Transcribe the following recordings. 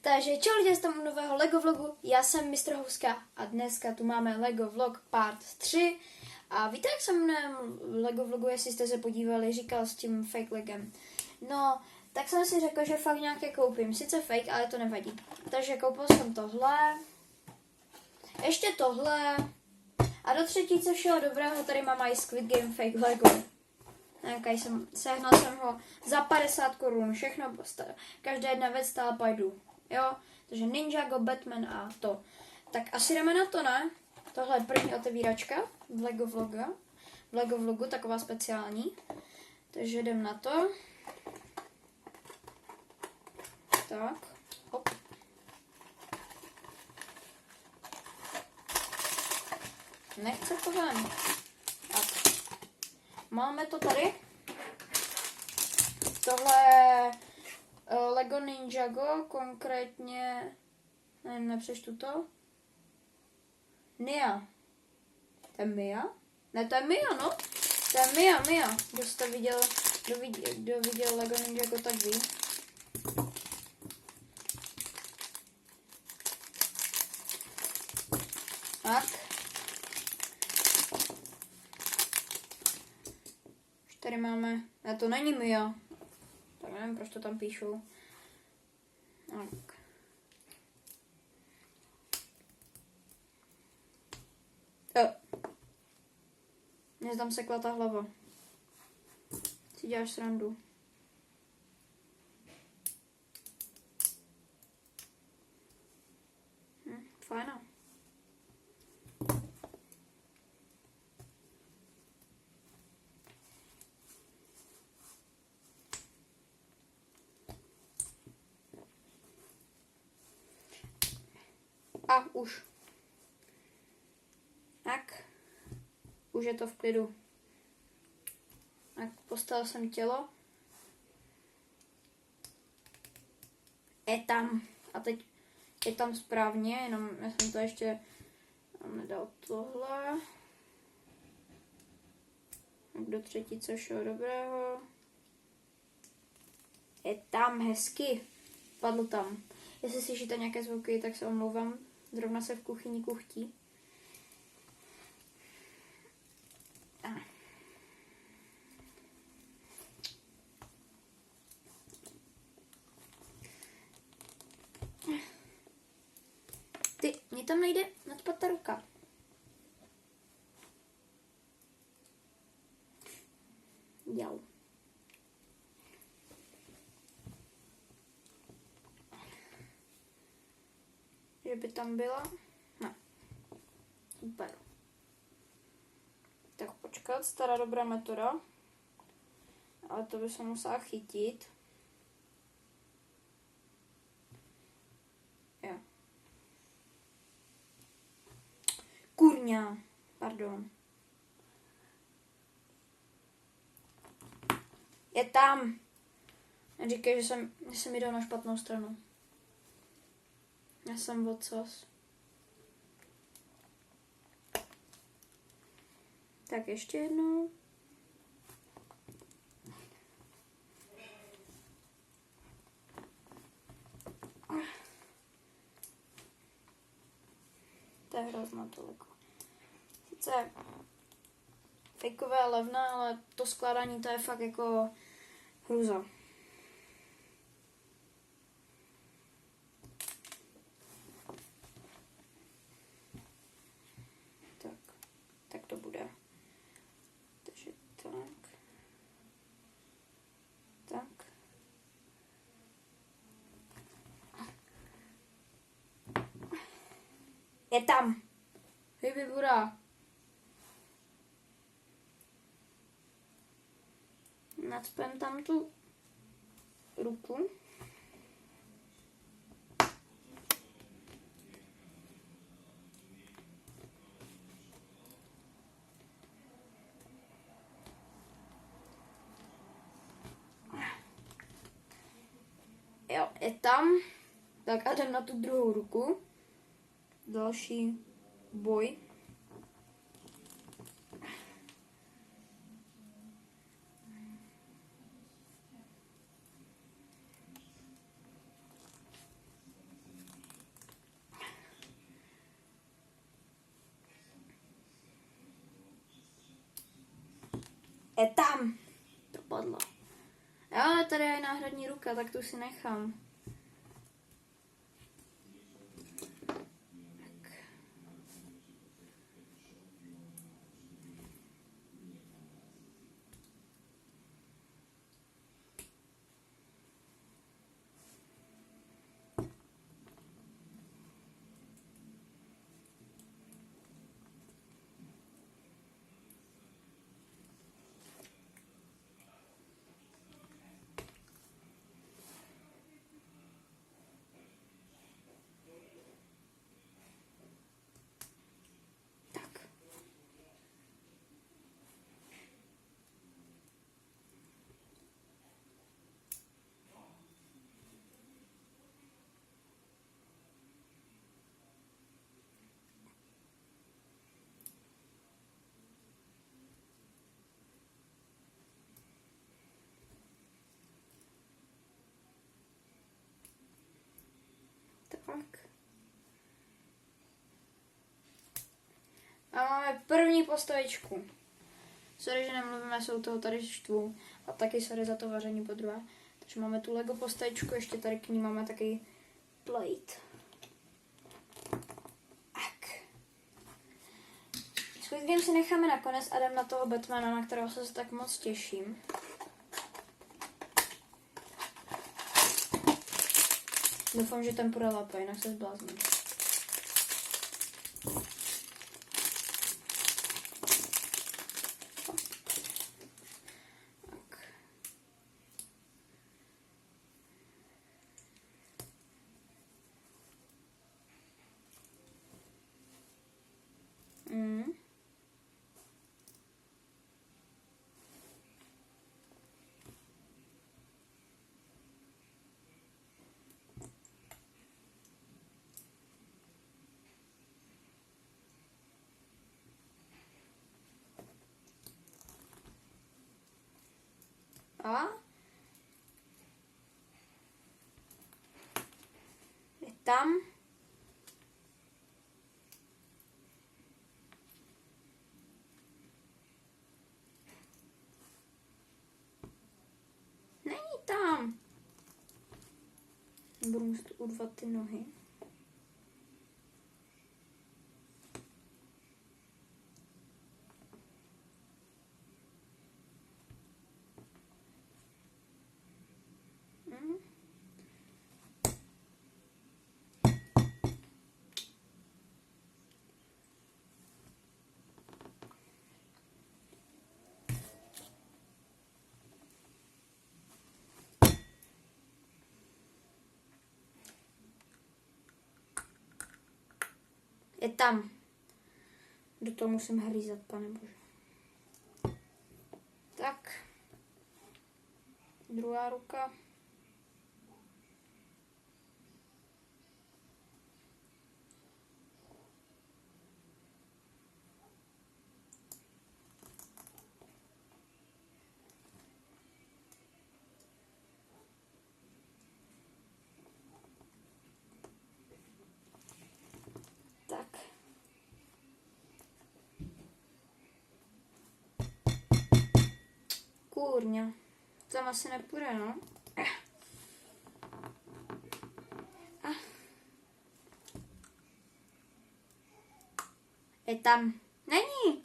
Takže čau lidi, z tomu nového LEGO vlogu, já jsem Mistr Houska a dneska tu máme LEGO vlog part 3. A víte, jak jsem na LEGO vlogu, jestli jste se podívali, říkal s tím fake legem. No, tak jsem si řekl, že fakt nějaké koupím, sice fake, ale to nevadí. Takže koupil jsem tohle, ještě tohle a do třetíce všeho dobrého tady mám i Squid Game fake LEGO. Sehnal jsem ho za 50 korun, všechno, každá jedna věc stála pajdu, jo, takže Ninjago, Batman a to. Tak asi jdeme na to, ne? Tohle je první otevíračka v LEGO vlogu, taková speciální, takže jdem na to. Tak, hop. Nechce to ven. Tak. Máme to tady. Tohle je LEGO Ninjago, konkrétně, nevím, nepřečtu to. Nia. To je Mia? Ne, to je Mia, no. To je Mia. Kdo jste viděl, kdo viděl LEGO Ninjago, tak ví. Tak. Tady máme, a to není Mia, tak nevím, proč to tam píšou. Tak. Mně tam sekla ta hlava. Si děláš srandu. Fajná. A už. Tak. Už je to v klidu. Tak postavil jsem tělo. Je tam. A teď je tam správně, jenom já jsem to ještě nedal tohle. Tak do třetice všeho dobrého. Je tam hezky. Padl tam. Jestli slyšíte nějaké zvuky, tak se omlouvám. Zrovna se v kuchyni kuchtí. Mně tam nejde nadspat ta ruka. Jau. Že by tam byla? Ne. Super. Tak počkat, stará dobrá metoda. Ale to by se musela chytit. Jo. Kurňa. Pardon. Je tam. Neříkej, že jsem jde na špatnou stranu. Já jsem odsaz. Tak ještě jednou. To je hrozná toliko. Sice fejkové levné, ale to skládání to je fakt jako hruza. Tak to bude. Takže tak. Je tam. Hyby Buda. Nacpem tam tu ruku. Jo, je tam. Tak a jdem na tu druhou ruku. Další boj. Je tam. Dopadlo. Jo, ale tady je náhradní ruka, tak tu si nechám. Tak. Tak. A máme první postavičku. Sorry, že nemluvíme, jsou toho tady štvu. A taky sorry za to vaření podruhé. Takže máme tu Lego postavičku, ještě tady k ní máme taky plate. Tak. Squid Game si necháme nakonec a jdem na toho Batmana, na kterého se tak moc těším. Doufám, že ten půjde lépe, jinak se zblázním. A je tam. Není tam. Budu muset urvat ty nohy. Je tam. Do toho musím hlízat, pane bože. Tak. Druhá ruka. Tak. Kurňa. Tam asi nepůjde, no. Je tam. Není.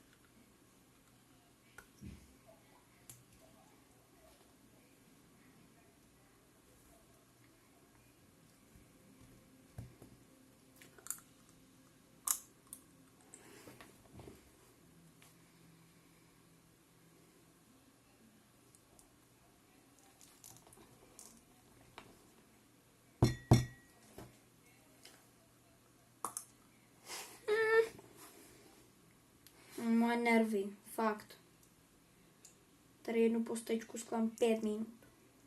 Moje nervy, fakt. Tady jednu postavičku sklám 5 minut.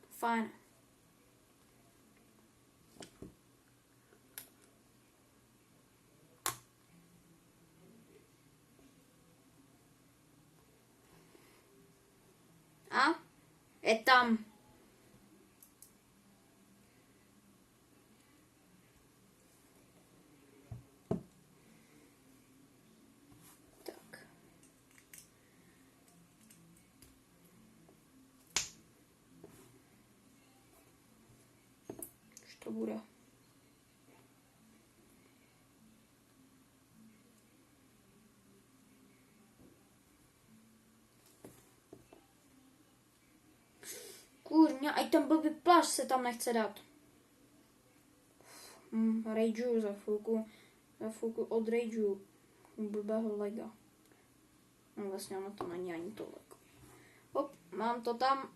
Fajn. A? Je tam. Tak. to bude. Kurňa, i ten blbý plášť se tam nechce dát. Rageu za chvilku odrageu blbého lega. No vlastně ono to není ani to lego. Hop, mám to tam.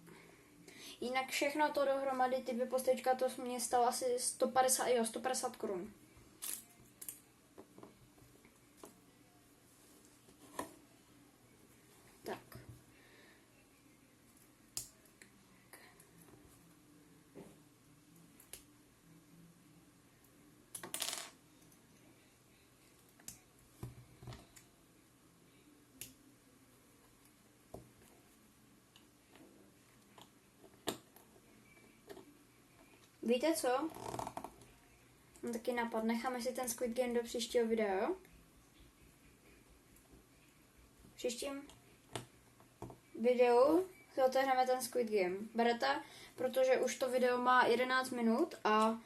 Jinak všechno to dohromady, ty dvě postavička, to mě stalo asi 150 korun. Tak. Víte co? Mám taky nápad. Necháme si ten Squid Game do příštího videa, jo? V příštím videu si otevřeme ten Squid Game. Berete? Protože už to video má 11 minut a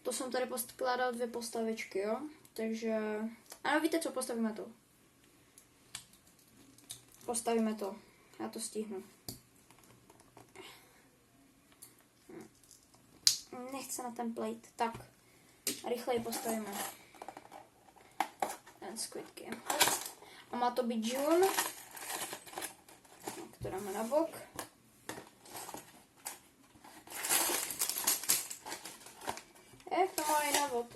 to jsem tady poskládal 2 postavičky, jo? Takže... Ano, víte co? Postavíme to. Postavíme to. Já to stihnu. Nechce na ten plate. Tak, rychleji postavíme ten Squid Game. A má to být June, to dáme na bok. To má i návod.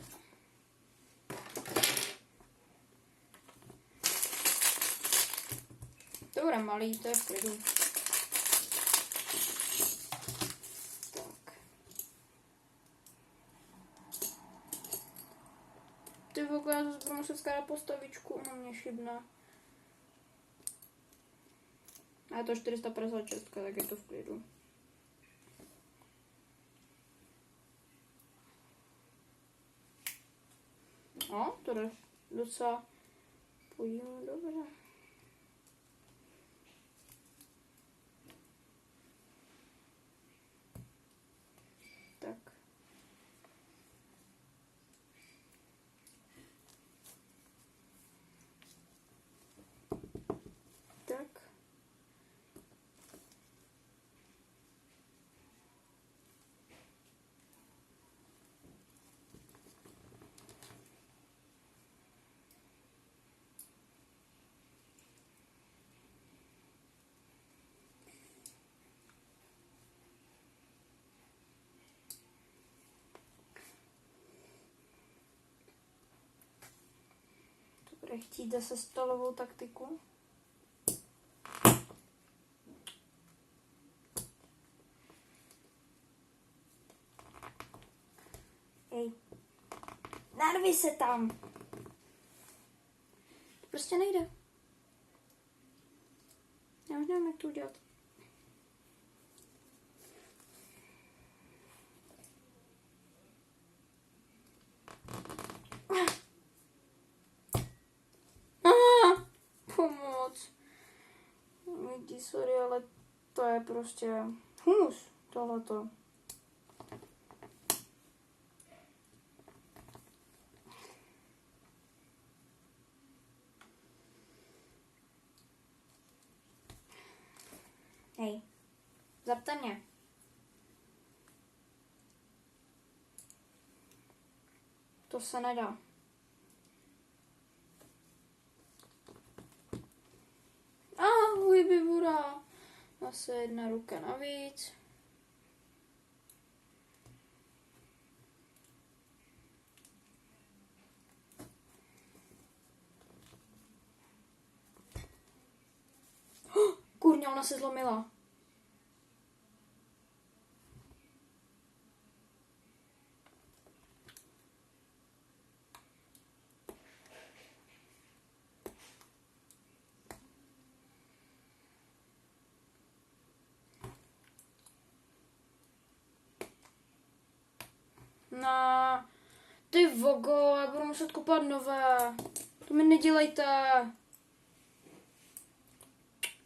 Dobré, malý, to je v klidu. Ty vole, já zase budu muset skládat postavičku, ona mě šibná. A je to 456, tak je to v klidu. No, to jde docela podívám dobře. Tak. Tak. Bude chtít zase stolovou taktiku. Ej, narvi se tam. To prostě nejde. Já už nevím, jak to udělat. Pomoc. Lidi, sorry, ale to je prostě humus, tohleto. Hej, zapte mě. To se nedá. Ahoj, Bibura. Zase jedna ruka navíc. Kurňa, ona se zlomila. No, ty vogo, já budu muset kupovat nové. To mi nedělejte.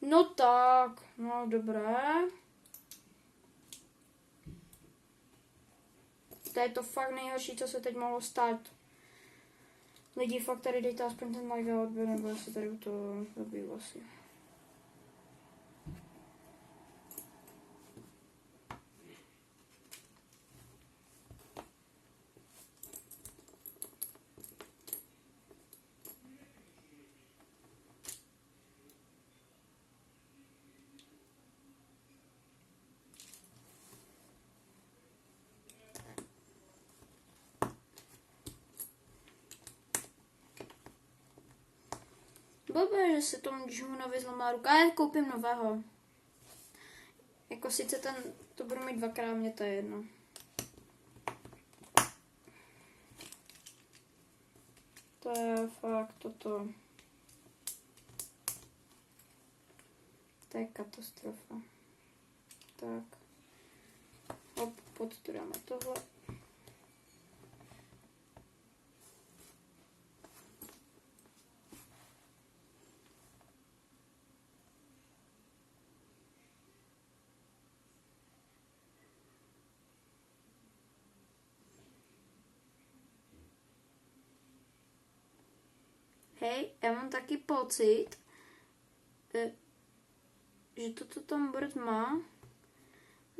No tak, no dobré. To je to fakt nejhorší, co se teď mohlo stát. Lidi, fakt tady dejte aspoň ten like a odběr, nebo já se tady u toho zabiju asi. Blbé, že se tomu Junovi zlomila ruka, já koupím nového. Jako sice to budu mít dvakrát, mě to je jedno. To je fakt toto. To je katastrofa. Tak. Hop, pod to dáme tohle. Hej, já mám taky pocit, že toto tam Bird má.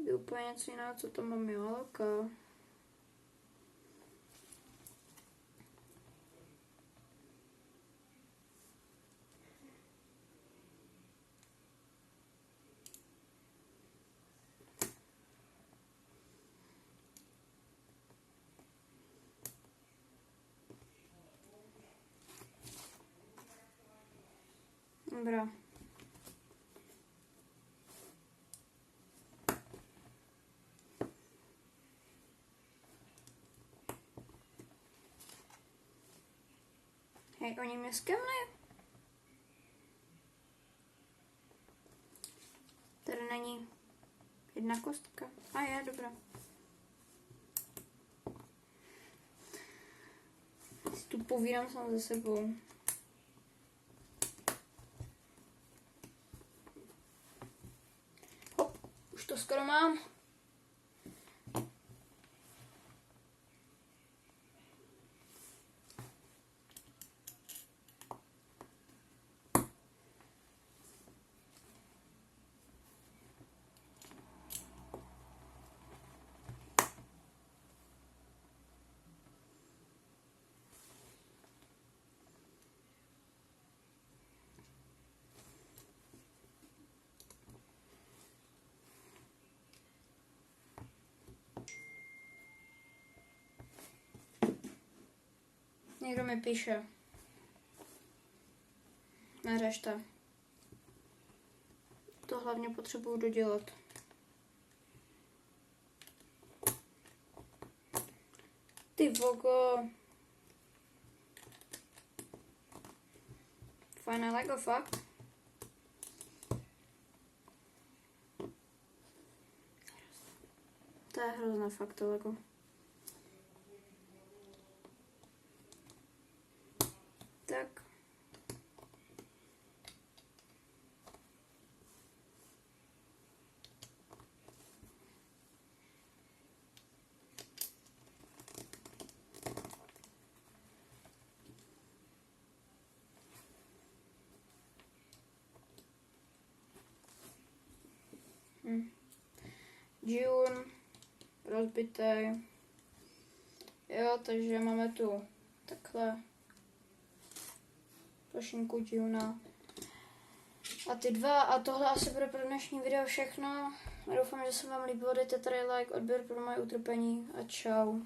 Je úplně něco jiného, co tam mám Jolka. Dobrá. Hej, oni mě skemli. Tady není jedna kostka. A je, dobrá. Si tu povídám sám ze sebou. Hop, už to skoro mám. Někdo mi píše. Neřešte. To hlavně potřebuju dodělat. Ty vogo. Fajné Lego, fakt. To je hrozné, fakt to Lego. Tak. June, rozbitý. Jo, takže máme tu takhle plošinku Juna. A ty dva, a tohle asi bude pro dnešní video všechno. Doufám, že se vám líbilo, dejte tady like, odběr pro moje utrpení a čau.